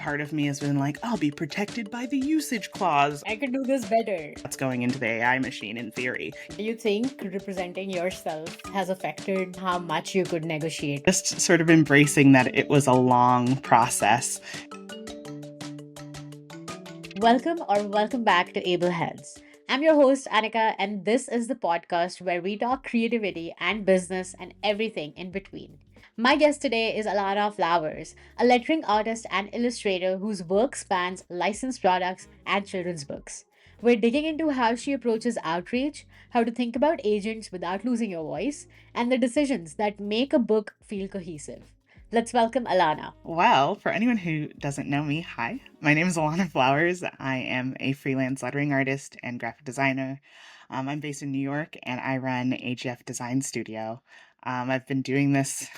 Part of me has been like, I'll be protected by the usage clause. I could do this better. That's going into the AI machine in theory. Do you think representing yourself has affected how much you could negotiate? Just sort of embracing that it was a long process. Welcome back to Able Heads. I'm your host, Annika, and this is the podcast where we talk creativity and business and everything in between. My guest today is Alanna Flowers, a lettering artist and illustrator whose work spans licensed products and children's books. We're digging into how she approaches outreach, how to think about agents without losing your voice, and the decisions that make a book feel cohesive. Let's welcome Alanna. Well, for anyone who doesn't know me, hi. My name is Alanna Flowers. I am a freelance lettering artist and graphic designer. I'm based in New York and I run AGF Design Studio. I've been doing this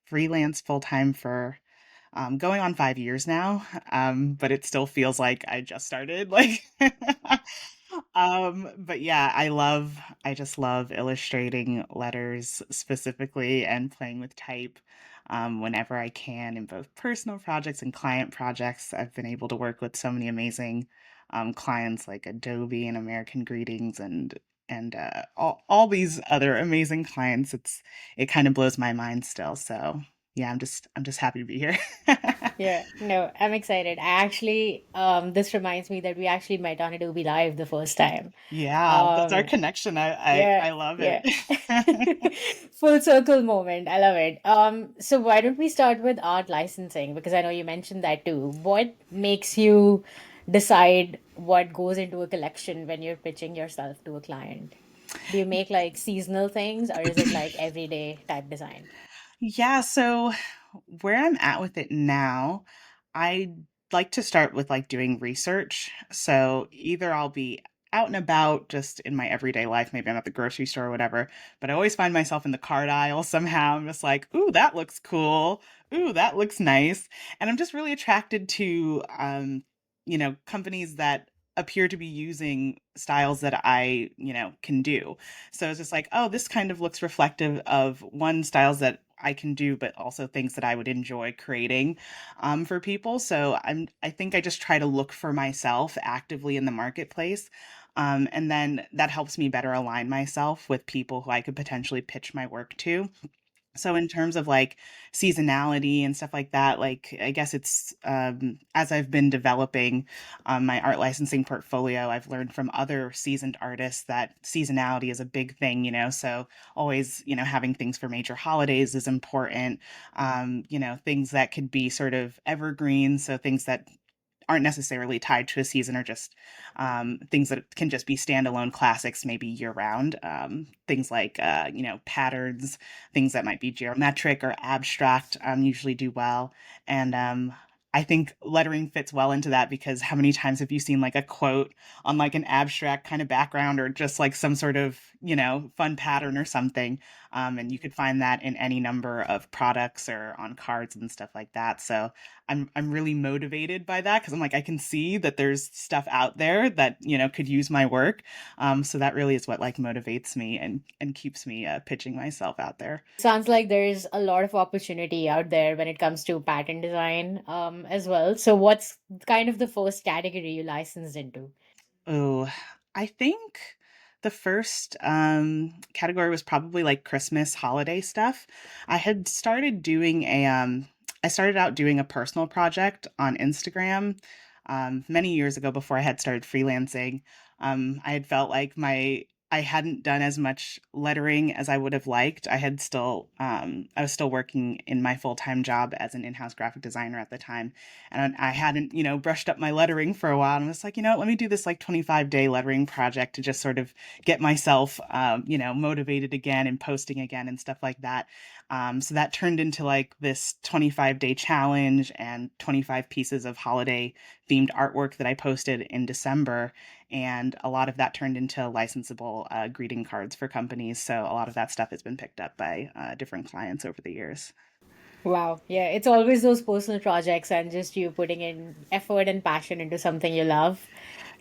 freelance full time for going on 5 years now, but it still feels like I just started. But yeah, I just love illustrating letters specifically and playing with type whenever I can in both personal projects and client projects. I've been able to work with so many amazing clients like Adobe and American Greetings and all these other amazing clients. It kind of blows my mind still. So yeah, I'm just happy to be here. Yeah, no, I'm excited. This reminds me that we actually met on Adobe Live the first time. Yeah, that's our Um, connection. yeah, I love yeah. it. Full circle moment. I love it. So why don't we start with art licensing? Because I know you mentioned that too. What makes you decide what goes into a collection when you're pitching yourself to a client? Do you make like seasonal things or is it like everyday type design? Yeah, so where I'm at with it now, I like to start with like doing research. So either I'll be out and about just in my everyday life, maybe I'm at the grocery store or whatever, but I always find myself in the card aisle somehow. I'm just like, ooh, that looks cool. Ooh, that looks nice. And I'm just really attracted to companies that appear to be using styles that I can do. So it's just like, oh, this kind of looks reflective of one styles that I can do, but also things that I would enjoy creating for people. So I think I just try to look for myself actively in the marketplace. And then that helps me better align myself with people who I could potentially pitch my work to. So in terms of like seasonality and stuff like that, like I guess it's as I've been developing my art licensing portfolio, I've learned from other seasoned artists that seasonality is a big thing. So always having things for major holidays is important. Things that could be sort of evergreen, so things that aren't necessarily tied to a season or just things that can just be standalone classics maybe year round. Things like patterns, things that might be geometric or abstract usually do well. And I think lettering fits well into that because how many times have you seen like a quote on like an abstract kind of background or just like some sort of fun pattern or something? And you could find that in any number of products or on cards and stuff like that. So I'm really motivated by that because I'm like I can see that there's stuff out there that could use my work. So that really is what like motivates me and keeps me pitching myself out there. Sounds like there's a lot of opportunity out there when it comes to pattern design as well. So what's kind of the first category you licensed into? Oh, I think the first category was probably like Christmas holiday stuff. I had started doing I started out doing a personal project on Instagram many years ago before I had started freelancing. I had felt like I hadn't done as much lettering as I would have liked. I was still working in my full-time job as an in-house graphic designer at the time. And I hadn't brushed up my lettering for a while. And I was like, let me do this like 25-day lettering project to just sort of get myself, motivated again and posting again and stuff like that. So that turned into like this 25-day challenge and 25 pieces of holiday themed artwork that I posted in December. And a lot of that turned into licensable greeting cards for companies. So a lot of that stuff has been picked up by different clients over the years. Wow. Yeah, it's always those personal projects and just you putting in effort and passion into something you love.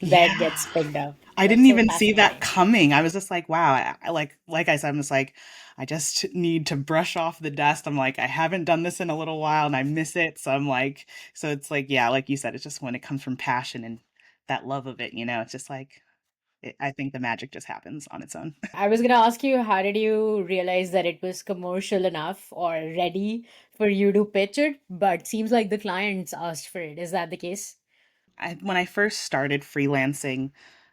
that Yeah. gets picked up. I didn't That's so even see that fascinating. coming. I was just like, wow. Like I said, I'm just like, I just need to brush off the dust. I'm like, I haven't done this in a little while and I miss it. So I'm like, so it's like, yeah, like you said, it's just when it comes from passion and that love of it, it's just like, I think the magic just happens on its own. I was going to ask you, how did you realize that it was commercial enough or ready for you to pitch it? But seems like the clients asked for it. Is that the case? When I first started freelancing,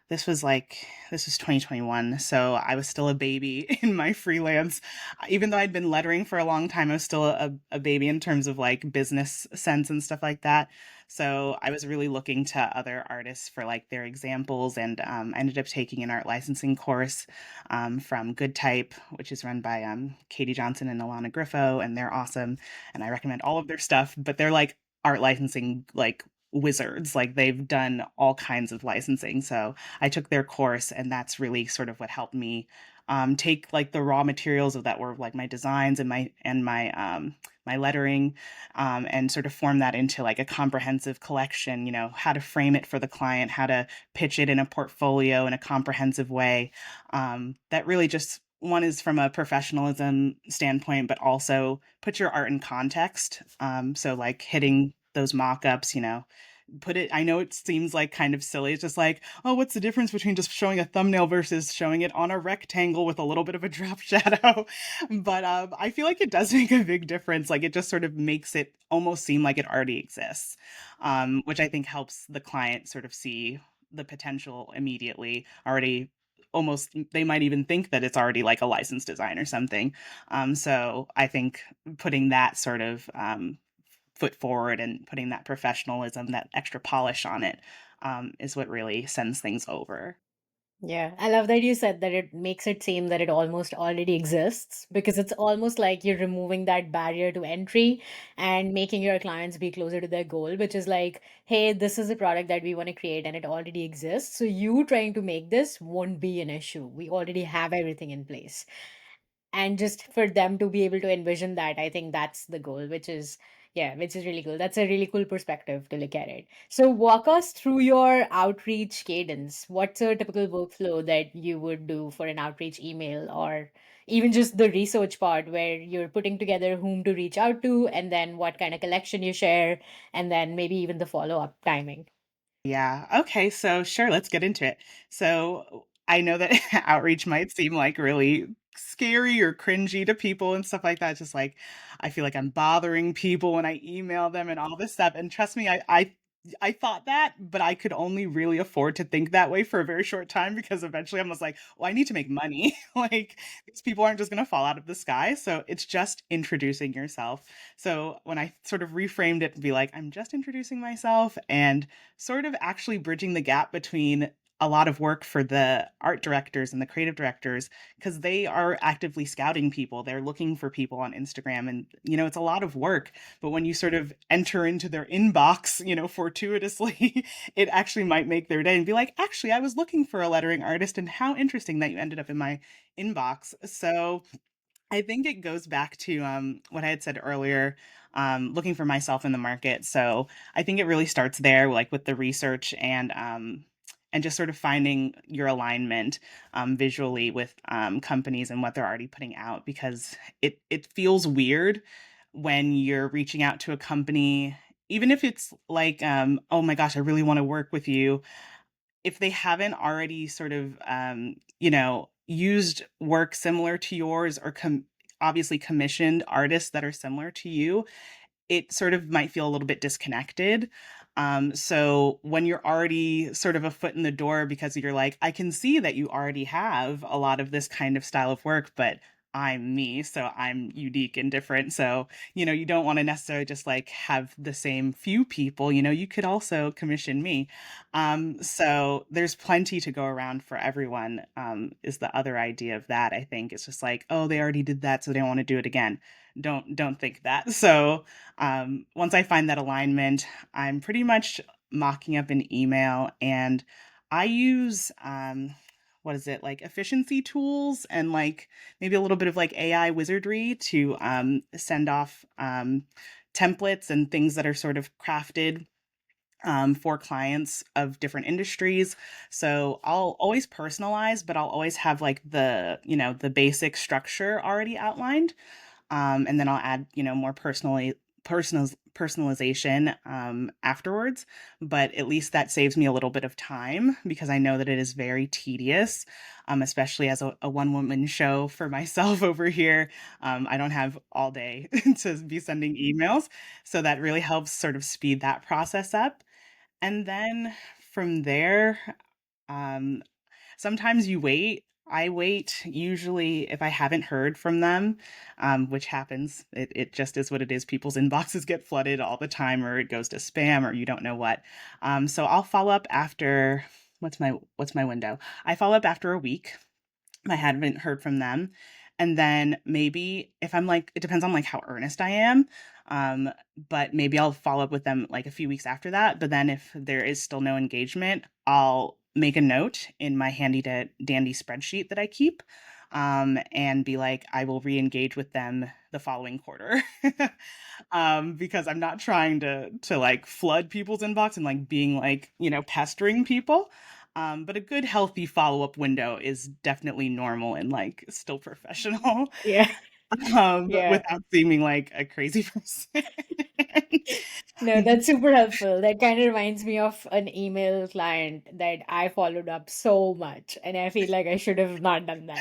this was like this was 2021, so I was still a baby in my freelance. Even though I'd been lettering for a long time, I was still a baby in terms of like business sense and stuff like that. So I was really looking to other artists for like their examples, and I ended up taking an art licensing course from Good Type, which is run by Katie Johnson and Alana Griffo, and they're awesome. And I recommend all of their stuff, but they're like art licensing like wizards. Like they've done all kinds of licensing. So I took their course, and that's really sort of what helped me take like the raw materials of that were like my designs and my lettering, and sort of form that into like a comprehensive collection. How to frame it for the client, how to pitch it in a portfolio in a comprehensive way. That really just one is from a professionalism standpoint, but also put your art in context. So like hitting those mock-ups, put it I know it seems like kind of silly. It's just like, oh, what's the difference between just showing a thumbnail versus showing it on a rectangle with a little bit of a drop shadow? But I feel like it does make a big difference. Like it just sort of makes it almost seem like it already exists, which I think helps the client sort of see the potential immediately already. Almost they might even think that it's already like a licensed design or something. So I think putting that sort of foot forward and putting that professionalism, that extra polish on it, is what really sends things over. Yeah, I love that you said that it makes it seem that it almost already exists because it's almost like you're removing that barrier to entry and making your clients be closer to their goal, which is like, hey, this is a product that we want to create and it already exists. So you trying to make this won't be an issue. We already have everything in place, and just for them to be able to envision that, I think that's the goal, which is, yeah, which is really cool. That's a really cool perspective to look at it. So walk us through your outreach cadence. What's a typical workflow that you would do for an outreach email, or even just the research part where you're putting together whom to reach out to and then what kind of collection you share, and then maybe even the follow-up timing? Yeah. Okay. So sure, let's get into it. So I know that outreach might seem like really scary or cringy to people and stuff like that. Just like I feel like I'm bothering people when I email them and all this stuff. And trust me, I thought that, but I could only really afford to think that way for a very short time because eventually I was like, well, I need to make money. Like these people aren't just going to fall out of the sky. So it's just introducing yourself. So when I sort of reframed it to be like, I'm just introducing myself and sort of actually bridging the gap between a lot of work for the art directors and the creative directors because they are actively scouting people. They're looking for people on Instagram, and it's a lot of work. But when you sort of enter into their inbox, fortuitously, it actually might make their day and be like, actually, I was looking for a lettering artist, and how interesting that you ended up in my inbox. So I think it goes back to what I had said earlier, looking for myself in the market. So I think it really starts there, like with the research and just sort of finding your alignment visually with companies and what they're already putting out, because it feels weird when you're reaching out to a company, even if it's like, oh my gosh, I really want to work with you, if they haven't already sort of, used work similar to yours or obviously commissioned artists that are similar to you, it sort of might feel a little bit disconnected. So when you're already sort of a foot in the door because you're like, I can see that you already have a lot of this kind of style of work, but I'm me, so I'm unique and different. So, you don't want to necessarily just like have the same few people, you could also commission me. So there's plenty to go around for everyone, is the other idea of that. I think it's just like, oh, they already did that, so they don't want to do it again. Don't think that. So once I find that alignment, I'm pretty much mocking up an email, and I use what is it, like efficiency tools and like maybe a little bit of like AI wizardry to send off templates and things that are sort of crafted for clients of different industries. So I'll always personalize, but I'll always have like the basic structure already outlined. And then I'll add, more personalization afterwards. But at least that saves me a little bit of time because I know that it is very tedious, especially as a one-woman show for myself over here. I don't have all day to be sending emails. So that really helps sort of speed that process up. And then from there, um, sometimes you wait. I wait usually if I haven't heard from them, which happens. It just is what it is. People's inboxes get flooded all the time, or it goes to spam, or you don't know what. So I'll follow up after what's my window? I follow up after a week. I hadn't heard from them. And then maybe if I'm like, it depends on like how earnest I am. Um, but maybe I'll follow up with them like a few weeks after that. But then if there is still no engagement, I'll make a note in my dandy spreadsheet that I keep, and be like, I will re-engage with them the following quarter. Because I'm not trying to like flood people's inbox and like being like, pestering people. But a good healthy follow-up window is definitely normal and like still professional, Yeah. Yeah. without seeming like a crazy person. No, that's super helpful. That kind of reminds me of an email client that I followed up so much, and I feel like I should have not done that.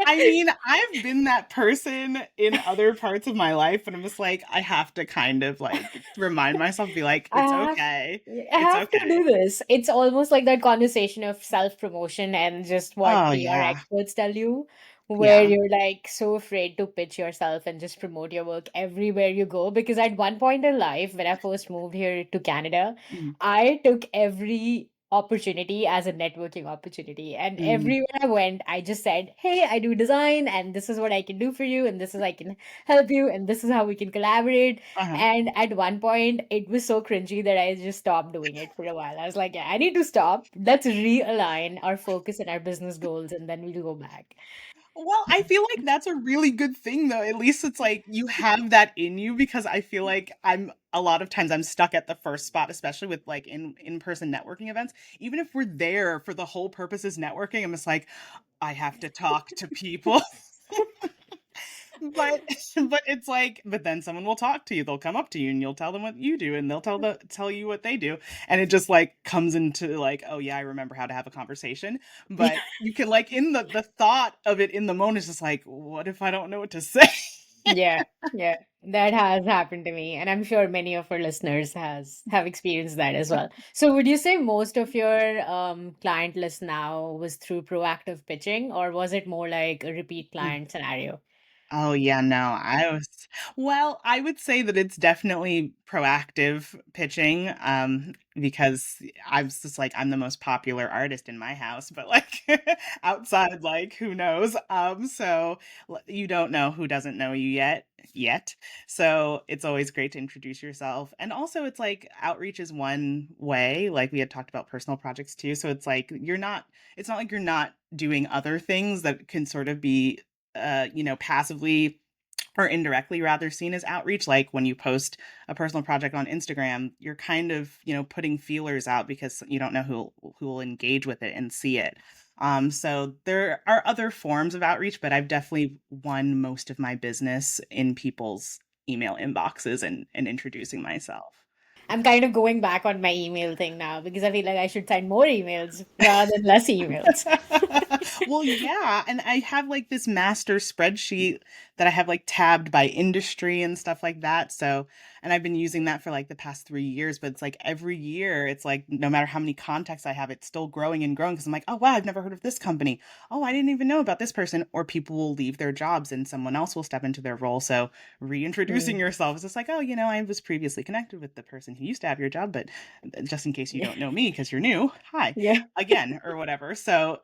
I mean, I've been that person in other parts of my life, but I'm just like, I have to kind of like remind myself, be like, I it's have okay. I It's have to okay. do this. It's almost like that conversation of self-promotion and just what Oh PR yeah. experts tell you, where Yeah. you're like so afraid to pitch yourself and just promote your work everywhere you go. Because at one point in life, when I first moved here to Canada, Mm, I took every opportunity as a networking opportunity. And mm, everywhere I went, I just said, hey, I do design, and this is what I can do for you, and this is I can help you, and this is how we can collaborate. uh-huh. And at one point, it was so cringy that I just stopped doing it for a while. I was like, yeah, I need to stop. Let's realign our focus and our business goals, and then we'll go back. Well, I feel like that's a really good thing though. At least it's like you have that in you because I feel like I'm a lot of times I'm stuck at the first spot, especially with like in-person networking events. Even if we're there for the whole purpose is networking, I'm just like, I have to talk to people. But but it's like but then someone will talk to you. They'll come up to you and you'll tell them what you do and they'll tell you what they do. And it just like comes into like, oh yeah, I remember how to have a conversation. But you can like in the thought of it in the moment is just like, what if I don't know what to say? Yeah, yeah, that has happened to me, and I'm sure many of our listeners has have experienced that as well. So, would you say most of your client list now was through proactive pitching, or was it more like a repeat client scenario? Oh, yeah, no, I would say that it's definitely proactive pitching, because I was just like, I'm the most popular artist in my house, but like outside, like, who knows? So you don't know who doesn't know you yet. So it's always great to introduce yourself. And also it's like outreach is one way, like we had talked about personal projects too. So it's not like you're not doing other things that can sort of be passively or indirectly rather seen as outreach. Like when you post a personal project on Instagram, you're kind of, putting feelers out because you don't know who will engage with it and see it. So there are other forms of outreach, but I've definitely won most of my business in people's email inboxes and introducing myself. I'm kind of going back on my email thing now because I feel like I should send more emails rather than less emails. Well, yeah, and I have like this master spreadsheet that I have like tabbed by industry and stuff like that. So, and I've been using that for like the past 3 years, but it's like every year, it's like no matter how many contacts I have, it's still growing and growing because I'm like, oh wow, I've never heard of this company. Oh, I didn't even know about this person. Or people will leave their jobs and someone else will step into their role. So reintroducing Mm. yourself is just like, oh, I was previously connected with the person who used to have your job, but just in case you Yeah. don't know me because you're new, hi Yeah. again or whatever. So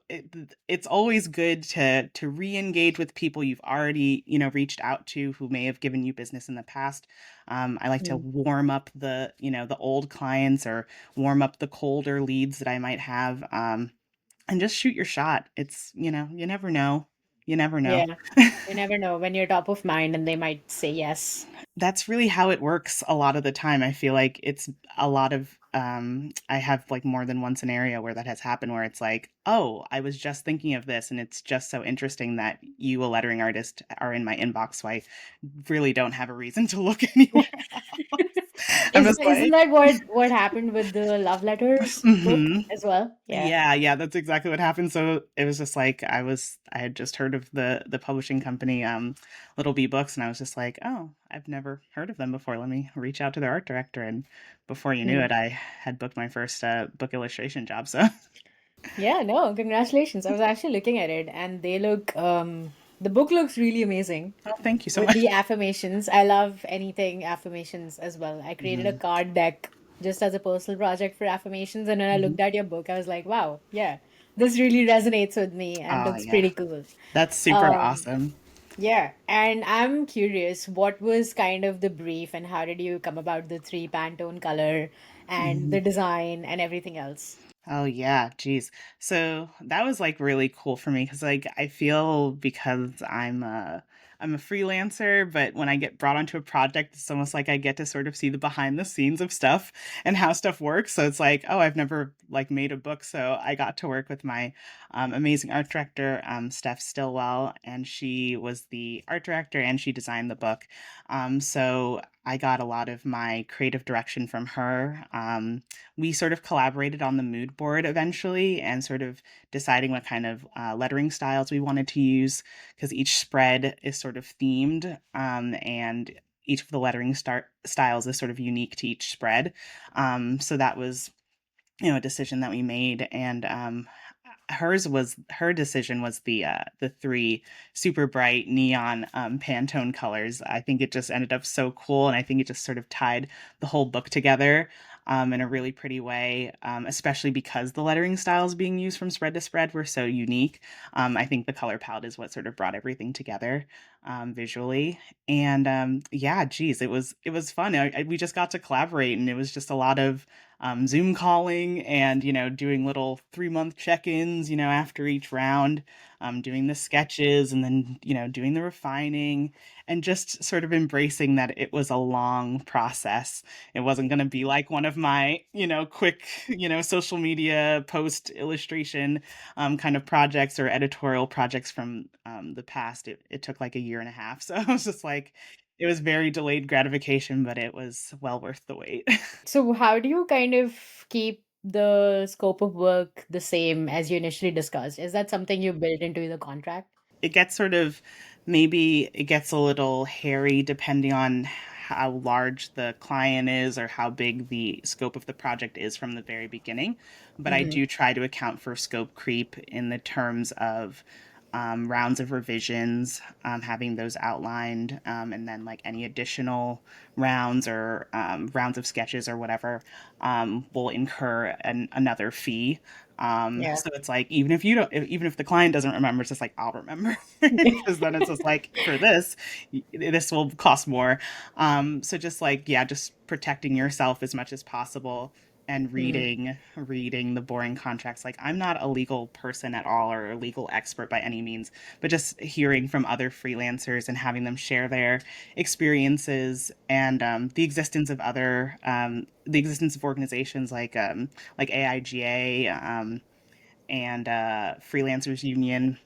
it's always good to re-engage with people you've already reached out to who may have given you business in the past. I like to Mm. warm up the old clients or warm up the colder leads that I might have, and just shoot your shot. It's you never know. You never know. Yeah. You never know when you're top of mind and they might say yes. That's really how it works a lot of the time. I feel like it's a lot of I have like more than one scenario where that has happened where it's like, "Oh, I was just thinking of this and it's just so interesting that you, a lettering artist, are in my inbox, so I really don't have a reason to look anywhere else." I'm just Isn't like, that what happened with the love letters book mhm. as well? Yeah. Yeah, yeah, that's exactly what happened. So it was just like I had just heard of the publishing company, Little Bee Books, and I was just like, "Oh, I've never heard of them before. Let me reach out to their art director." And before you knew Hmm. it, I had booked my first book illustration job. So, Yeah, no, congratulations. I was actually looking at it and the book looks really amazing oh, thank you so with much. the affirmations. I love anything affirmations as well. I created a Hmm. card deck just as a personal project for affirmations, and when I Hmm. looked at your book, I was like, wow, yeah, this really resonates with me and Oh, looks yeah, pretty cool. that's super Um, awesome. yeah, and I'm curious, what was kind of the brief and how did you come about the three Pantone color and the Mhm. design and everything else? Oh yeah, geez. So that was like really cool for me because like I feel because I'm a freelancer, but when I get brought onto a project, it's almost like I get to sort of see the behind the scenes of stuff and how stuff works. So it's like, oh, I've never like made a book, so I got to work with my amazing art director, Steph Stillwell, and she was the art director and she designed the book. So I got a lot of my creative direction from her. We sort of collaborated on the mood board eventually and sort of deciding what kind of lettering styles we wanted to use because each spread is sort of themed, and each of the lettering styles is sort of unique to each spread. So that was, a decision that we made, and her decision was the three super bright neon Pantone colors. I think it just ended up so cool, and I think it just sort of tied the whole book together in a really pretty way, especially because the lettering styles being used from spread to spread were so unique. I think the color palette is what sort of brought everything together visually, and yeah, geez, it was fun. We just got to collaborate, and it was just a lot of Zoom calling and, doing little 3-month check-ins, after each round, doing the sketches and then, doing the refining and just sort of embracing that it was a long process. It wasn't going to be like one of my, quick, social media post illustration kind of projects or editorial projects from the past. It took like a year and a half. So I was just like, it was very delayed gratification, but it was well worth the wait. So, how do you kind of keep the scope of work the same as you initially discussed? Is that something you built into the contract? It gets sort of maybe it gets a little hairy depending on how large the client is or how big the scope of the project is from the very beginning. But I Hmm. do try to account for scope creep in the terms of rounds of revisions, having those outlined, and then like any additional rounds or rounds of sketches or whatever will incur another fee. Yeah. So it's like even if you don't, even if the client doesn't remember, it's just like I'll remember because then it's just like for this will cost more. So just like yeah, just protecting yourself as much as possible and Hmm. reading the boring contracts. Like I'm not a legal person at all or a legal expert by any means, but just hearing from other freelancers and having them share their experiences and the existence of organizations like AIGA, and Freelancers Union,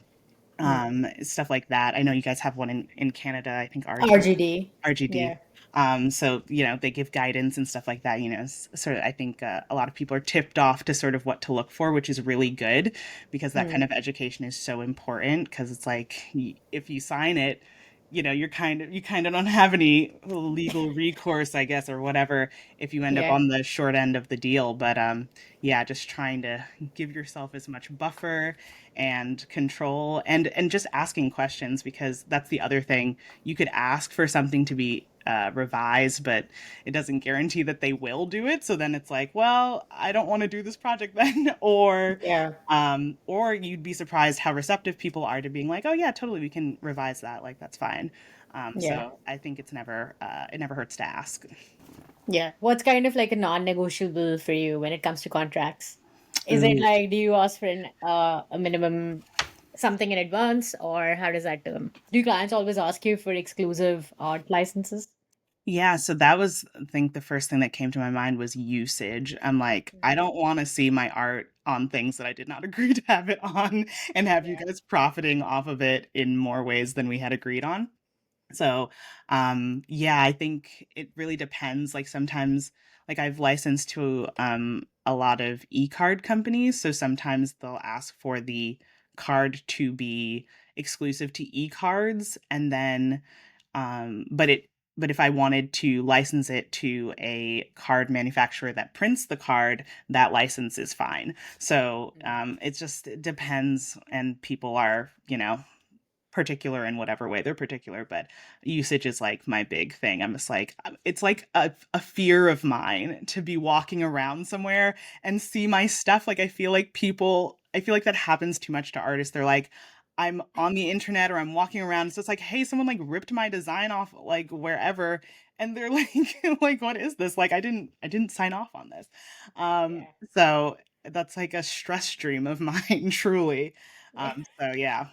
Hmm. stuff like that. I know you guys have one in Canada, I think RGD. RGD. Yeah. So they give guidance and stuff like that. Sort of. I think a lot of people are tipped off to sort of what to look for, which is really good because that kind Hmm. of education is so important. Because it's like if you sign it, you kind of don't have any legal recourse, I guess, or whatever if you end up Yeah. on the short end of the deal. But yeah, just trying to give yourself as much buffer and control and just asking questions because that's the other thing. You could ask for something to be revised, but it doesn't guarantee that they will do it. So then it's like, well, I don't want to do this project then, Yeah. or you'd be surprised how receptive people are to being like, oh yeah, totally, we can revise that. Like that's fine. Yeah. So I think it never hurts to ask. Yeah. What's kind of like a non-negotiable for you when it comes to contracts? Is it Ooh. like, do you ask for a minimum? something in advance, or how does that do clients always ask you for exclusive art licenses? Yeah, so that was I think the first thing that came to my mind was usage. I'm like, I Mhm. don't wanna see my art on things that I did not agree to have it on and have you Yeah. guys profiting off of it in more ways than we had agreed on. So, yeah, I think it really depends. Like sometimes, like I've licensed to a lot of e-card companies, so sometimes they'll ask for the card to be exclusive to e-cards, and then, but it, but if I wanted to license it to a card manufacturer that prints the card, that license is fine. So, Mhm. it just depends, and people are, particular in whatever way they're particular, but usage is like my big thing. I'm just like, it's like a fear of mine to be walking around somewhere and see my stuff. Like, I feel like that happens too much to artists. They're like, I'm on the internet or I'm walking around. So it's like, hey, someone like ripped my design off like wherever. And they're like, like, what is this? Like, I didn't sign off on this. Yeah. So that's like a stress stream of mine, truly. Yeah. So yeah.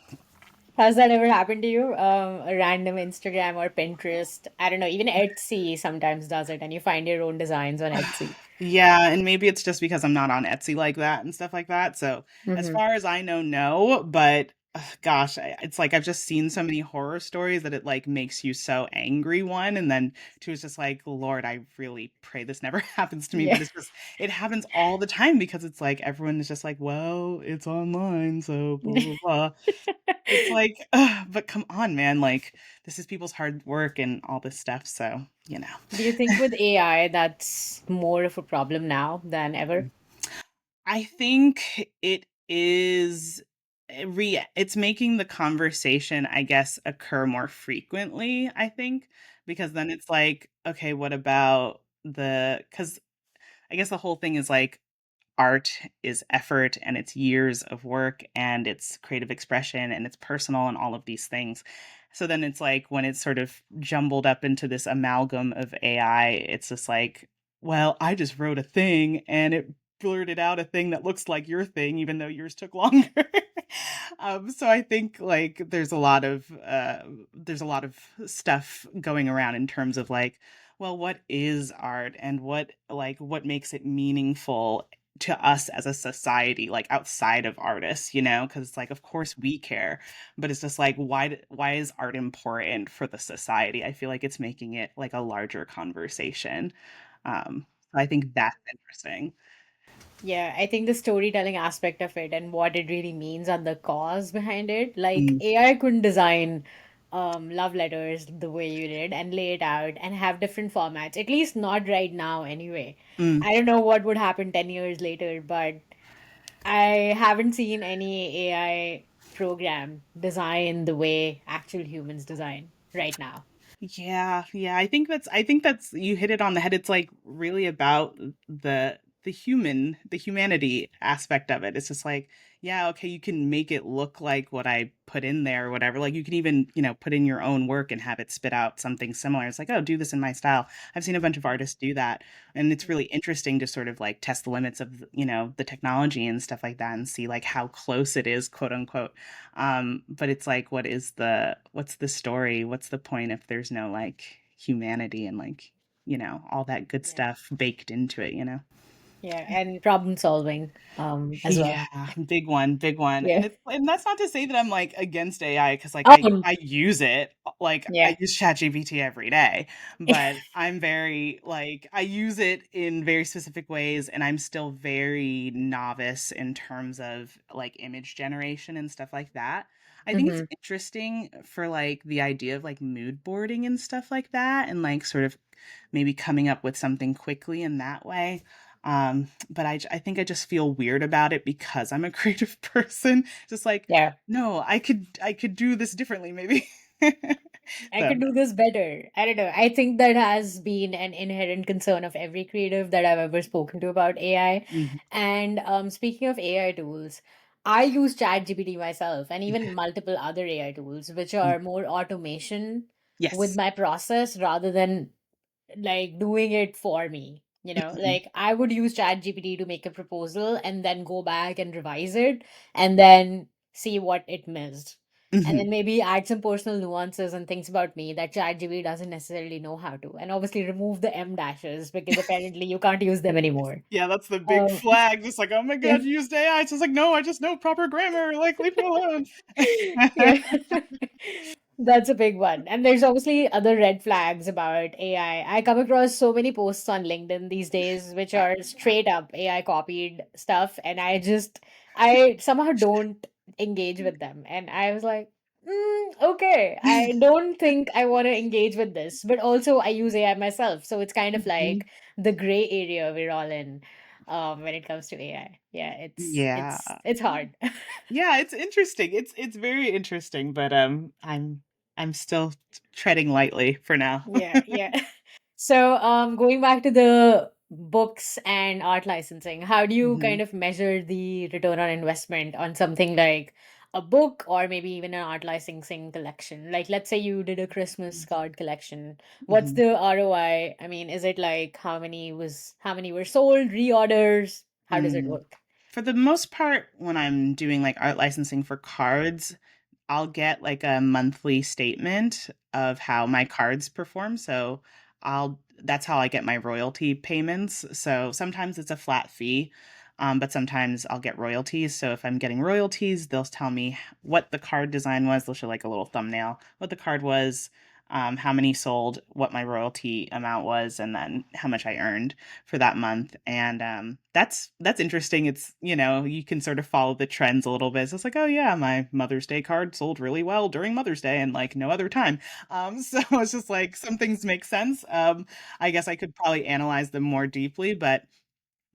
Has that ever happened to you? A random Instagram or Pinterest, I don't know, even Etsy sometimes does it, and you find your own designs on Etsy. Yeah, and maybe it's just because I'm not on Etsy like that and stuff like that. So, as Hmm. far as I know, no, but gosh, it's like I've just seen so many horror stories that it like makes you so angry, one, and then two is just like, Lord, I really pray this never happens to me, Yeah. but it's just it happens all the time because it's like everyone is just like, well, it's online, so blah blah blah. It's like, ugh, but come on, man, like this is people's hard work and all this stuff, so, you know. Do you think with AI that's more of a problem now than ever? I think it is it's making the conversation, I guess, occur more frequently, I think, because then it's like, okay, what about cuz I guess the whole thing is like art is effort and it's years of work and it's creative expression and it's personal and all of these things. So then it's like when it's sort of jumbled up into this amalgam of AI, it's just like, well, I just wrote a thing and it blurted out a thing that looks like your thing, even though yours took longer. So I think like there's a lot of stuff going around in terms of like, well, what is art and what makes it meaningful to us as a society, like outside of artists, because it's like, of course we care, but it's just like, why is art important for the society? I feel like it's making it like a larger conversation. So I think that's interesting. Yeah, I think the storytelling aspect of it and what it really means and the cause behind it. Like Mm, AI couldn't design love letters the way you did and lay it out and have different formats. At least not right now anyway. mm. I don't know what would happen 10 years later, but I haven't seen any AI program design the way actual humans design right now. Yeah, yeah, I think that's you hit it on the head. It's like really about the humanity aspect of it. It's just like, yeah, okay, you can make it look like what I put in there or whatever. Like you can even, put in your own work and have it spit out something similar. It's like, oh, do this in my style. I've seen a bunch of artists do that. And it's really interesting to sort of like test the limits of, the technology and stuff like that and see like how close it is, quote unquote. But it's like, what's the story? What's the point if there's no like humanity and like, all that good Yeah. stuff baked into it, you know? Yeah, and problem solving as Yeah, well. big one, big one. Yeah. And that's not to say that I'm like against AI because like Um, I use it. Like yeah. I use ChatGPT every day, but I'm very like I use it in very specific ways and I'm still very novice in terms of like image generation and stuff like that. I think it's Hmm. interesting for like the idea of like mood boarding and stuff like that and like sort of maybe coming up with something quickly in that way. But I think I just feel weird about it because I'm a creative person. Just like, Yeah. no, I could do this differently maybe. I So, could do this better. I don't know. I think that has been an inherent concern of every creative that I've ever spoken to about AI. mhm, And speaking of AI tools, I use ChatGPT myself and even multiple other AI tools, which mm, are more automation with yes. my process rather than like doing it for me. Mhm, Like I would use ChatGPT to make a proposal and then go back and revise it and then see what it missed. And then Mhm. maybe add some personal nuances and things about me that ChatGPT doesn't necessarily know how to. And obviously remove the M dashes because apparently you can't use them anymore. Yeah, that's the big Um, flag, just like, "Oh my yeah. god, you used AI." It's just like, "No, I just know proper grammar, like, leave me alone." Yeah. That's a big one. And there's obviously other red flags about AI. I come across so many posts on LinkedIn these days which Oh, are yeah. straight up AI copied stuff. And I somehow don't engage with them. And I was like, okay, I don't think I want to engage with this. But also, I use AI myself. So it's kind of Mhm. like the gray area we're all in when it comes to AI. Yeah, Yeah. it's hard. Yeah, it's interesting. It's very interesting, but, I'm still treading lightly for now. Yeah, yeah. So, going back to the books and art licensing, how do you kind Mhm. of measure the return on investment on something like a book or maybe even an art licensing collection? Like, let's say you did a Christmas card collection. What's Mhm. the ROI? I mean, is it like how many were sold, reorders? How does it Mm. work? For the most part, when I'm doing, like, art licensing for cards, I'll get, like, a monthly statement of how my cards perform, so I'll that's how I get my royalty payments. So sometimes it's a flat fee, but sometimes I'll get royalties. So if I'm getting royalties, they'll tell me what the card design was. They'll show, like, a little thumbnail, what the card was, how many sold, what my royalty amount was, and then how much I earned for that month. And that's interesting. It's, you can sort of follow the trends a little bit. So it's like, oh yeah, my Mother's Day card sold really well during Mother's Day and like no other time. So it's just like some things make sense. I guess I could probably analyze them more deeply, but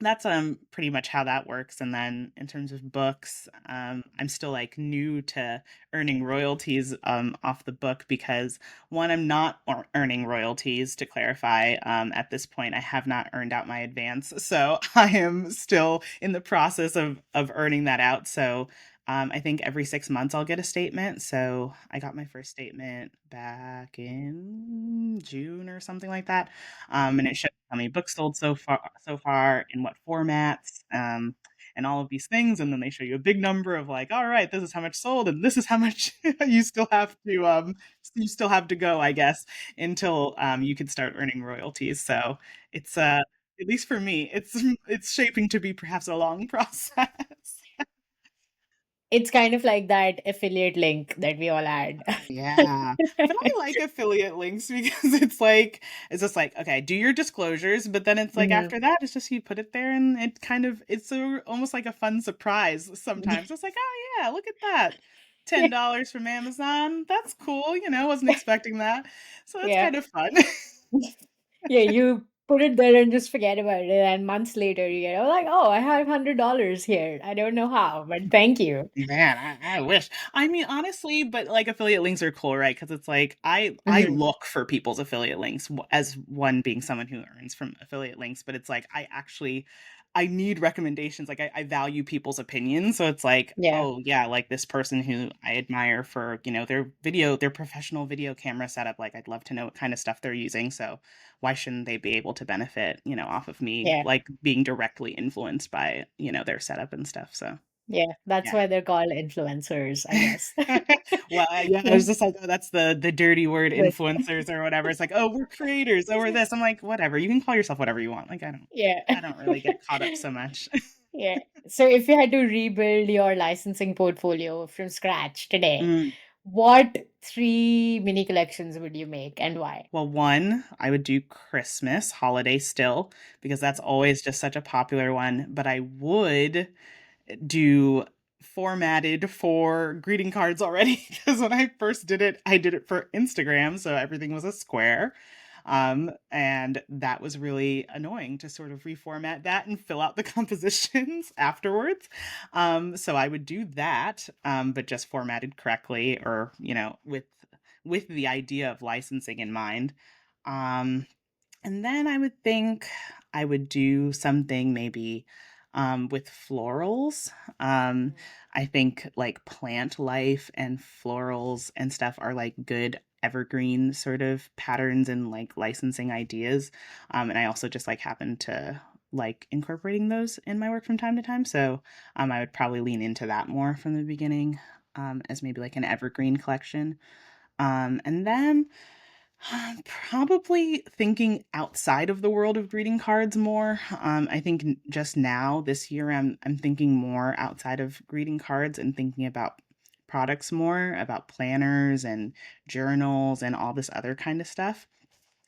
that's, pretty much how that works. And then in terms of books, I'm still, like, new to earning royalties, off the book because, 1, I'm not earning royalties, to clarify. At this point, I have not earned out my advance, so I am still in the process of earning that out. So, I think every 6 months I'll get a statement. So I got my first statement back in June or something like that, and it shows how many books sold so far, in what formats, and all of these things, and then they show you a big number of like, all right, this is how much sold, and this is how much you still have to go, I guess, until you can start earning royalties. So it's at least for me, it's shaping to be perhaps a long process. It's kind of like that affiliate link that we all had. Oh, yeah. But I like affiliate links because it's just like, okay, do your disclosures, but then it's like Mhm. after that, it's just you put it there and it's almost like a fun surprise sometimes. It's like, oh yeah, look at that. $10 from Amazon. That's cool, wasn't expecting that. So that's Yeah. kind of fun. Yeah, you put it there and just forget about it, and months later you get, oh, like, oh, I have $100 here. I don't know how, but thank you. Man, I wish. I mean, honestly, but like affiliate links are cool, right? Because it's like I Mhm. look for people's affiliate links as one being someone who earns from affiliate links, but it's like I need recommendations. Like I value people's opinions, so it's like, Yeah, oh yeah, like this person who I admire for their professional video camera setup. Like I'd love to know what kind of stuff they're using. So why shouldn't they be able to benefit, off of me, yeah, like being directly influenced by their setup and stuff. So yeah. That's yeah. why they're called influencers, I guess. Well, yeah, I Yeah. was just like, "Oh, that's the dirty word, But influencers or whatever." It's like, "Oh, we're creators. Oh, we're this." I'm like, "Whatever. You can call yourself whatever you want." Like, yeah. I don't really get caught up so much. Yeah. So if you had to rebuild your licensing portfolio from scratch today, Mm. what three mini collections would you make and why? Well, 1, I would do Christmas holiday still because that's always just such a popular one, but I would do formatted for greeting cards already because when I first did it, I did it for Instagram, so everything was a square. And that was really annoying to sort of reformat that and fill out the compositions afterwards. So I would do that, but just formatted correctly or, with the idea of licensing in mind. Um, and then I would think I would do something maybe with florals. Um, I think like plant life and florals and stuff are like good evergreen sort of patterns and like licensing ideas. And I also just like happen to like incorporating those in my work from time to time. So I would probably lean into that more from the beginning, as maybe like an evergreen collection. And then probably thinking outside of the world of greeting cards more. I think just now this year I'm thinking more outside of greeting cards and thinking about products more, about planners and journals and all this other kind of stuff.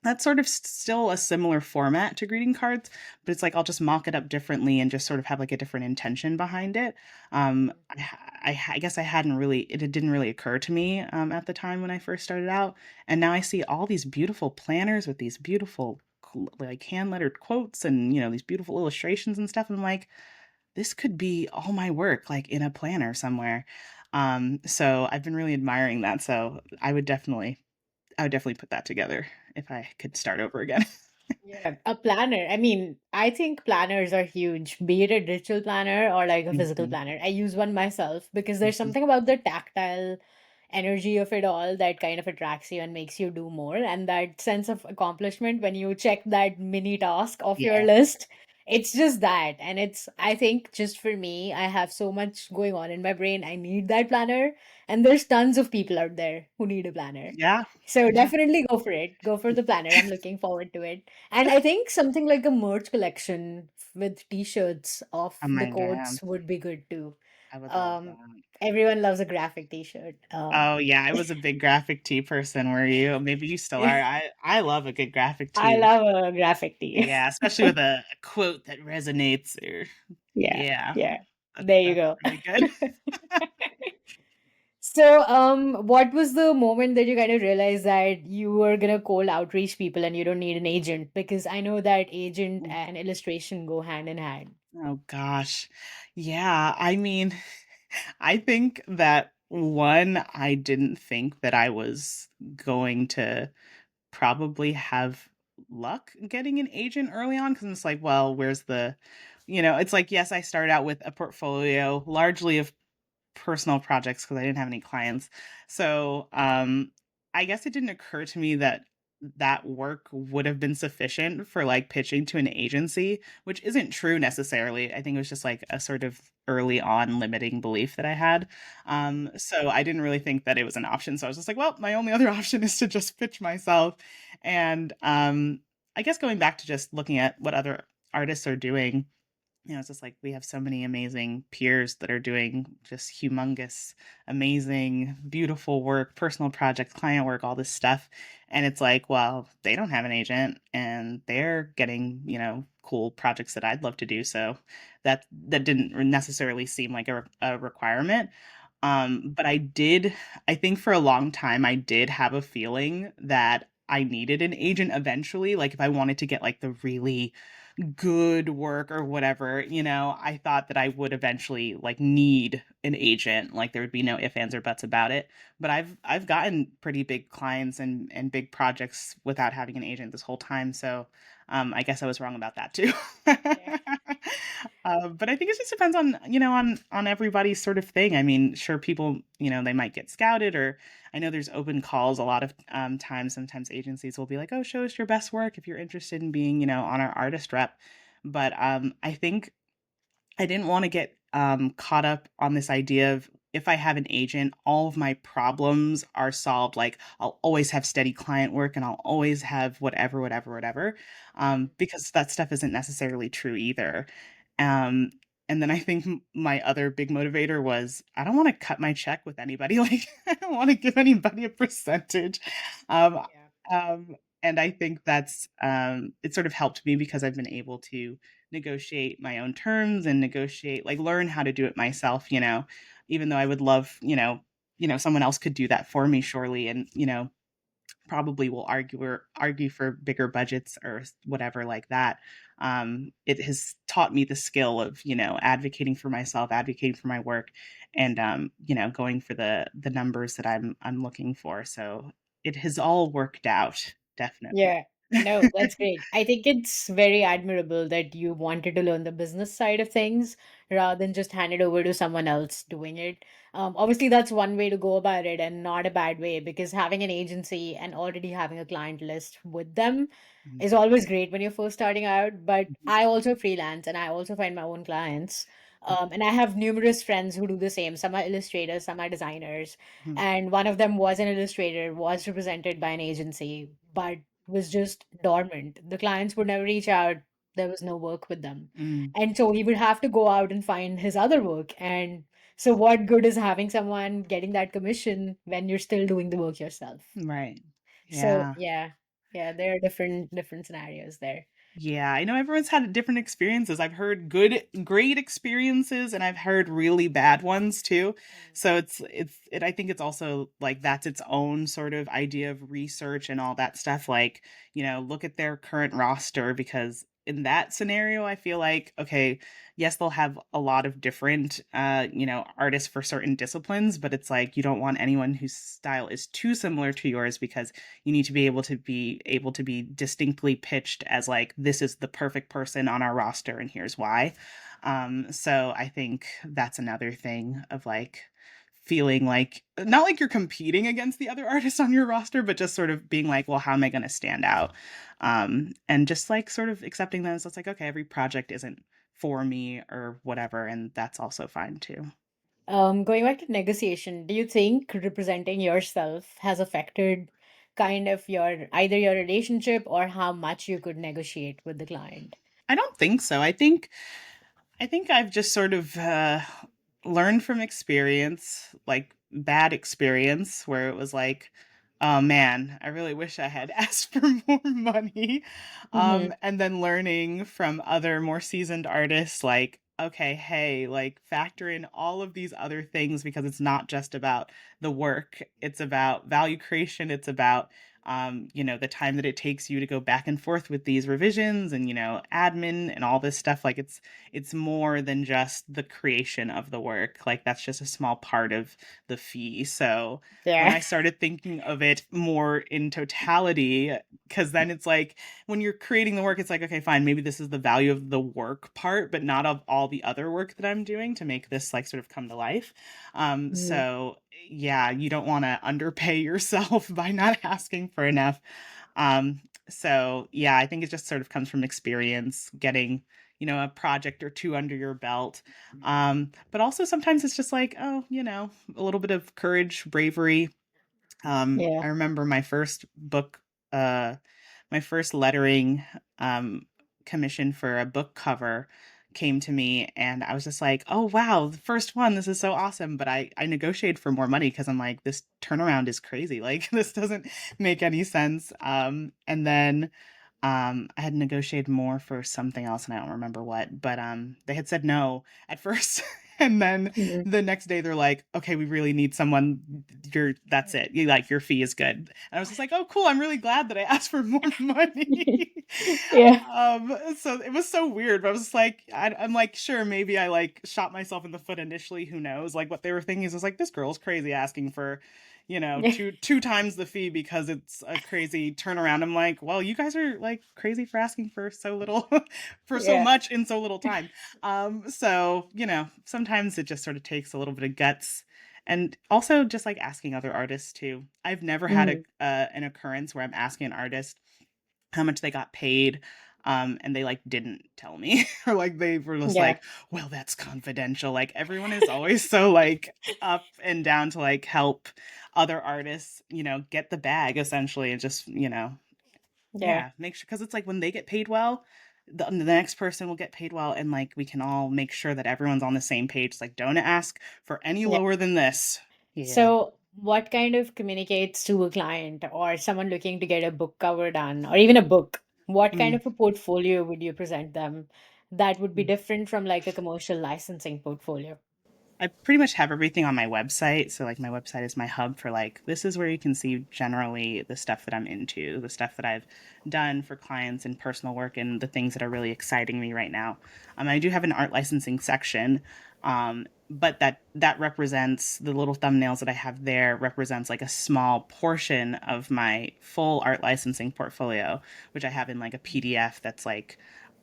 That's sort of still a similar format to greeting cards, but it's like I'll just mock it up differently and just sort of have like a different intention behind it. I guess I hadn't really, it didn't really occur to me at the time when I first started out. And now I see all these beautiful planners with these beautiful, like hand lettered quotes and, these beautiful illustrations and stuff. And I'm like, this could be all my work, like in a planner somewhere. So I've been really admiring that. So I would definitely put that together if I could start over again. Yeah, a planner. I mean, I think planners are huge, be it a digital planner or like a physical Mhm, planner. I use one myself because there's mhm. something about the tactile energy of it all that kind of attracts you and makes you do more. And that sense of accomplishment when you check that mini task off your Yeah, list, it's just that. And it's, I think, just for me, I have so much going on in my brain. I need that planner. And there's tons of people out there who need a planner. yeah, So yeah. definitely go for it. Go for the planner. I'm looking forward to it. And I think something like a merch collection with t-shirts of Oh the my god, quotes would be good too. I would love Um, that. Everyone loves a graphic t-shirt. Oh, yeah, I was a big graphic tee person, were you? Maybe you still are. I love a good graphic I tee. love a graphic tee. Yeah, especially with a quote that resonates or Yeah, yeah, yeah. that's There you that's go. really good. So, what was the moment that you kind of realized that you were gonna cold outreach people and you don't need an agent? Because I know that agent and illustration go hand in hand. Oh gosh. Yeah, I mean, I think that one, I didn't think that I was going to probably have luck getting an agent early on because it's like, well, where's it's like, yes, I started out with a portfolio largely of personal projects because I didn't have any clients. So, I guess it didn't occur to me that that work would have been sufficient for like pitching to an agency, which isn't true necessarily. I think it was just like a sort of early on limiting belief that I had. So I didn't really think that it was an option. So I was just like, well, my only other option is to just pitch myself. And I guess going back to just looking at what other artists are doing, it's just like we have so many amazing peers that are doing just humongous, amazing, beautiful work, personal projects, client work, all this stuff. And it's like, well, they don't have an agent and they're getting, cool projects that I'd love to do. So that didn't necessarily seem like a requirement. But I think for a long time, I did have a feeling that I needed an agent eventually. Like if I wanted to get like the really good work or whatever, I thought that I would eventually like need an agent. Like there would be no ifs, ands, or buts about it. But I've gotten pretty big clients and big projects without having an agent this whole time. So I guess I was wrong about that too. Yeah. But I think it just depends on on everybody's sort of thing. I mean, sure, people they might get scouted, or I know there's open calls a lot of times. Sometimes agencies will be like, "Oh, show us your best work if you're interested in being on our artist rep." But I think I didn't want to get caught up on this idea of if I have an agent, all of my problems are solved. Like I'll always have steady client work and I'll always have whatever, whatever, whatever. Because that stuff isn't necessarily true either. Um, and then I think my other big motivator was I don't want to cut my check with anybody. Like I don't want to give anybody a percentage. Um, Yeah. and I think that's it sort of helped me because I've been able to negotiate my own terms and negotiate like learn how to do it myself, even though I would love, someone else could do that for me surely and, probably will argue for bigger budgets or whatever like that. It has taught me the skill of, advocating for myself, advocating for my work and going for the numbers that I'm looking for. So it has all worked out, Yeah. definitely. No, that's great. I think it's very admirable that you wanted to learn the business side of things rather than just hand it over to someone else doing it. Obviously, that's one way to go about it and not a bad way, because having an agency and already having a client list with them Mhm, is always great when you're first starting out. But mhm, I also freelance and I also find my own clients. And I have numerous friends who do the same. Some are illustrators, some are designers. mhm, And one of them was an illustrator, was represented by an agency, but was just dormant. The clients would never reach out. There was no work with them. mm, And so he would have to go out and find his other work. And so, what good is having someone getting that commission when you're still doing the work yourself? right. So, Yeah. yeah, yeah, there are different scenarios there. Yeah, I know everyone's had different experiences. I've heard good, great experiences, and I've heard really bad ones too. So I think it's also like that's its own sort of idea of research and all that stuff. Like, look at their current roster because in that scenario, I feel like, okay, yes, they'll have a lot of different, artists for certain disciplines, but it's like you don't want anyone whose style is too similar to yours because you need to be able to be distinctly pitched as like this is the perfect person on our roster and here's why. So I think that's another thing of like feeling like not like you're competing against the other artists on your roster, but just sort of being like, well, how am I going to stand out? And just like sort of accepting that it's like, okay, every project isn't for me or whatever, and that's also fine too. Going back to negotiation, do you think representing yourself has affected kind of your either your relationship or how much you could negotiate with the client? I don't think so. I think I've just sort of learned from experience, like bad experience, where it was like, oh man, I really wish I had asked for more money. Mm-hmm. And then learning from other more seasoned artists, like, okay, hey, like factor in all of these other things because it's not just about the work, it's about value creation, it's about the time that it takes you to go back and forth with these revisions and admin and all this stuff. Like it's more than just the creation of the work. Like that's just a small part of the fee. So when Yeah. I started thinking of it more in totality, because then it's like when you're creating the work, it's like, okay, fine, maybe this is the value of the work part, but not of all the other work that I'm doing to make this like sort of come to life. Mhm. So yeah, you don't want to underpay yourself by not asking for enough. So yeah, I think it just sort of comes from experience, getting, a project or two under your belt. But also sometimes it's just like, oh, a little bit of courage, bravery. Yeah. I remember my first book, my first lettering um, commission for a book cover came to me and I was just like, "Oh wow, the first one. This is so awesome." But I negotiated for more money because I'm like, this turnaround is crazy. Like this doesn't make any sense. And then I had negotiated more for something else and I don't remember what, but they had said no at first. And then Mhm. the next day they're like, "Okay, we really need someone. That's it. You like your fee is good." And I was just like, "Oh, cool. I'm really glad that I asked for more money." Yeah. So it was so weird, but I was just like, I'm like, sure, maybe I like shot myself in the foot initially. Who knows? Like what they were thinking is, was like, this girl's crazy asking for, Yeah. two times the fee because it's a crazy turnaround. I'm like, well, you guys are like crazy for asking for so little, for so Yeah. much in so little time. So sometimes it just sort of takes a little bit of guts. And also just like asking other artists too. I've never had Mhm. an occurrence where I'm asking an artist how much they got paid, and they, like, didn't tell me, or, like, they were just Yeah. like, "Well, that's confidential." Like, everyone is always so, like, up and down to, like, help other artists, get the bag essentially and just, Yeah. yeah, make sure because it's like when they get paid well, the next person will get paid well, and, like, we can all make sure that everyone's on the same page. It's like, "Don't ask for any Yeah. lower than this." Yeah. So, what kind of communicates to a client or someone looking to get a book cover done or even a book? What kind Mm, of a portfolio would you present them that would be mm. different from like a commercial licensing portfolio? I pretty much have everything on my website. So like my website is my hub for like this is where you can see generally the stuff that I'm into, the stuff that I've done for clients and personal work and the things that are really exciting me right now. I do have an art licensing section. But that represents the little thumbnails that I have there represents like a small portion of my full art licensing portfolio, which I have in like a PDF that's like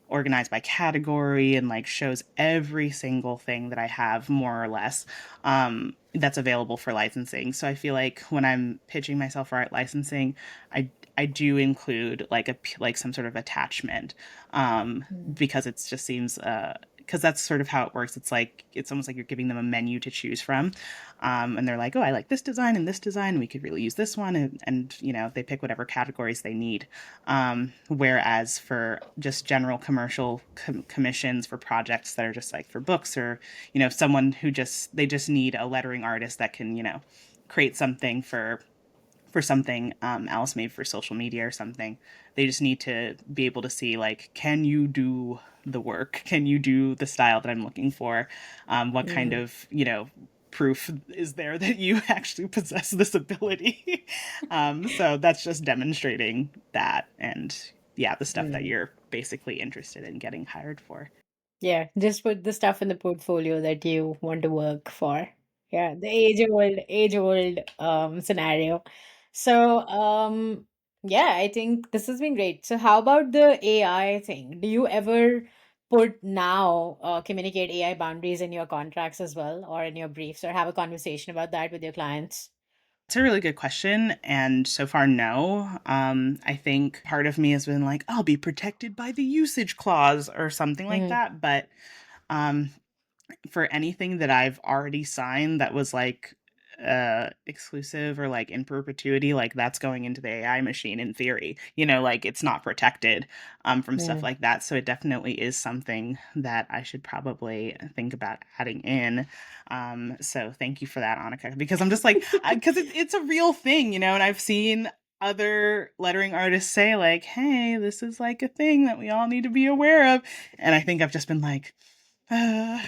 organized by category and like shows every single thing that I have more or less that's available for licensing. So I feel like when I'm pitching myself for art licensing, I do include like like some sort of attachment Mm. because it just seems because that's sort of how it works. It's like it's almost like you're giving them a menu to choose from, and they're like, "Oh, I like this design and this design. We could really use this one," and you know they pick whatever categories they need. Whereas for just general commercial commissions for projects that are just like for books or you know someone who just they just need a lettering artist that can you know create something for something else, maybe for social media or something. They just need to be able to see like, can you do the work? Can you do the style that I'm looking for? What kind Mm. of you know proof is there that you actually possess this ability? So that's just demonstrating that, and yeah, the stuff that Mm. you're basically interested in getting hired for. Yeah, just put the stuff in the portfolio that you want to work for. Yeah, the age old scenario. So yeah, I think this has been great. So how about the AI thing? Do you ever put now communicate AI boundaries in your contracts as well or in your briefs or have a conversation about that with your clients? It's a really good question, and so far, no. I think part of me has been like, I'll be protected by the usage clause or something like Mm-hmm. that, but um, for anything that I've already signed that was like exclusive or like in perpetuity, like that's going into the AI machine in theory. You know, like it's not protected from stuff like that. So it definitely is something that I should probably think about adding in. So thank you for that, Annika, because I'm just like, because it's a real thing, you know, and I've seen other lettering artists say like, hey, this is like a thing that we all need to be aware of. And I think I've just been like, uh,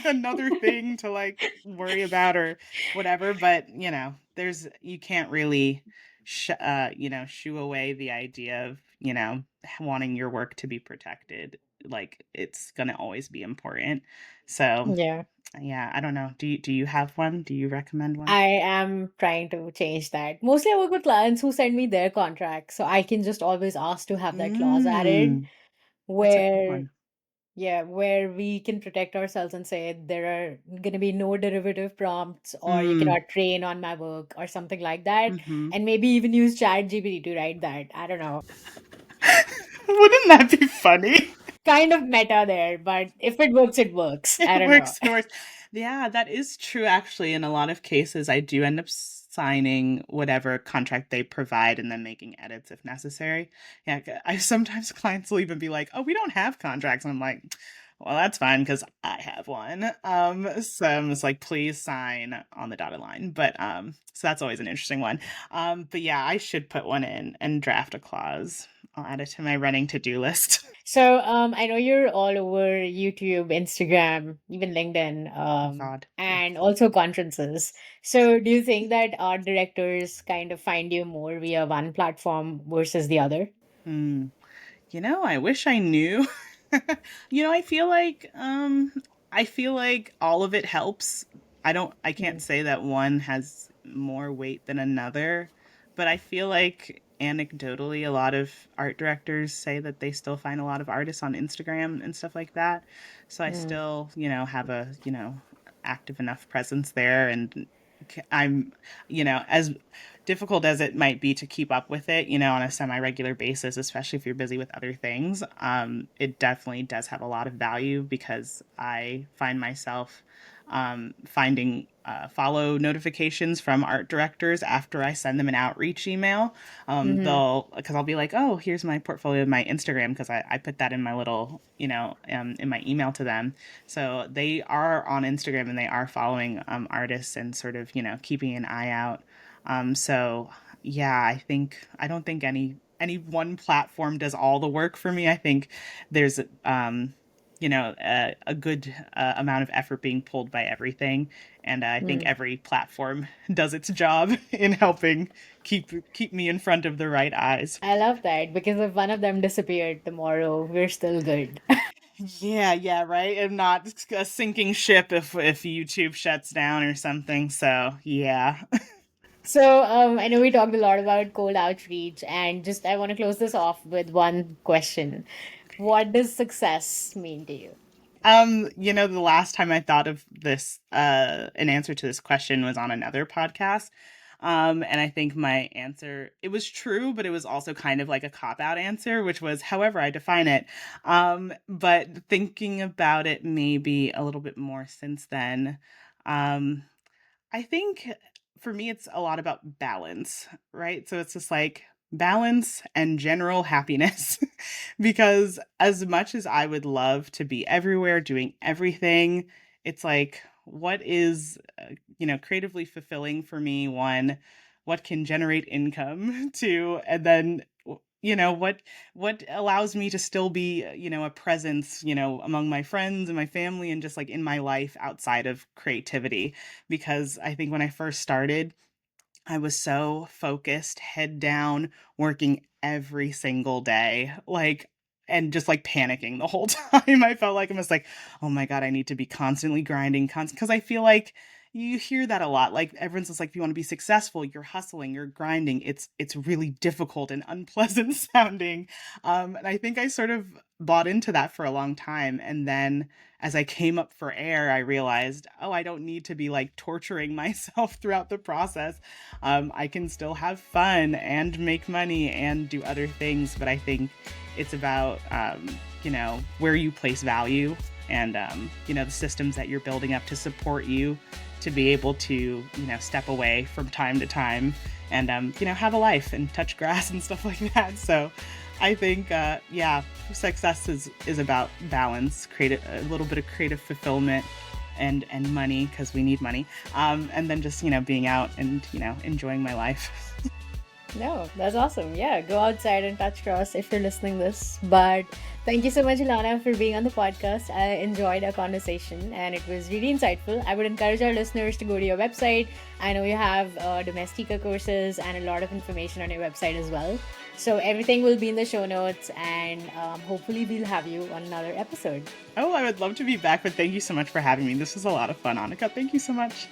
another thing to like worry about or whatever, but you know there's you can't really you know shoo away the idea of you know wanting your work to be protected, like it's going to always be important. So Yeah. yeah, I don't know, do you have one, do you recommend one? I am trying to change that. Mostly I work with clients who send me their contracts, so I can just always ask to have that clause added Mm, that's a good where, one. yeah, where we can protect ourselves and say there are going to be no derivative prompts or you Mm, cannot train on my work or something like that. mm-hmm. And maybe even use ChatGPT to write that. I don't know. Wouldn't that be funny? Kind of meta there, but if it works, it works. I It don't know. works. It works. Yeah, that is true. Actually, in a lot of cases, I do end up signing whatever contract they provide and then making edits if necessary. Yeah, I sometimes clients will even be like, "Oh, we don't have contracts," and I'm like, "Well, that's fine because I have one." So I'm just like, "Please sign on the dotted line." But so that's always an interesting one. But yeah, I should put one in and draft a clause. I'll add it to my running to-do list. So, I know you're all over YouTube, Instagram, even LinkedIn, Oh God, yes. and also conferences. So, do you think that art directors kind of find you more via one platform versus the other? Hmm. You know, I wish I knew. You know, I feel like all of it helps. I can't Mm, say that one has more weight than another, but I feel like anecdotally a lot of art directors say that they still find a lot of artists on Instagram and stuff like that. So I mm, still, you know, have a, you know, active enough presence there and I'm, you know, as difficult as it might be to keep up with it, you know, on a semi-regular basis, especially if you're busy with other things, it definitely does have a lot of value because I find myself finding follow notifications from art directors after I send them an outreach email. mm-hmm, They'll because I'll be like, oh, here's my portfolio of my Instagram because I put that in my little, you know, in my email to them. So they are on Instagram and they are following artists and sort of, you know, keeping an eye out. So yeah, I don't think any one platform does all the work for me. I think there's a good amount of effort being pulled by everything, and I think Hmm. every platform does its job in helping keep me in front of the right eyes. I love that because if one of them disappeared tomorrow, we're still good. Yeah, yeah, right. And not a sinking ship if YouTube shuts down or something. So yeah. So, I know we talked a lot about cold outreach, and just I want to close this off with one question. What does success mean to you? The last time I thought of this, an answer to this question was on another podcast. And I think my answer, it was true, but it was also kind of like a cop out answer, which was however I define it. But thinking about it maybe a little bit more since then, um, I think for me, it's a lot about balance, right? So it's just like balance and general happiness. Because as much as I would love to be everywhere doing everything, it's like, what is, creatively fulfilling for me? One, what can generate income? Two, and then, what allows me to still be, a presence, among my friends and my family and just like in my life outside of creativity. Because I think when I first started, I was so focused, head down, working every single day, like, and just like panicking the whole time. I felt like I was like, oh my God, I need to be constantly grinding, constant. Cause I feel like you hear that a lot. Like everyone's just like, if you want to be successful, you're hustling, you're grinding. It's really difficult and unpleasant sounding. And I think I sort of bought into that for a long time. And then as I came up for air, I realized, oh, I don't need to be like torturing myself throughout the process. I can still have fun and make money and do other things, but I think it's about, where you place value and, the systems that you're building up to support you to be able to, step away from time to time and, have a life and touch grass and stuff like that. So I think, yeah, success is about balance, create a little bit of creative fulfillment and money because we need money, and then just being out and enjoying my life. No, that's awesome. Yeah, go outside and touch grass if you're listening this. But thank you so much, Ilana, for being on the podcast. I enjoyed our conversation and it was really insightful. I would encourage our listeners to go to your website. I know you have Domestika courses and a lot of information on your website as well. So everything will be in the show notes, and hopefully we'll have you on another episode. Oh, I would love to be back, but thank you so much for having me. This was a lot of fun, Annika. Thank you so much.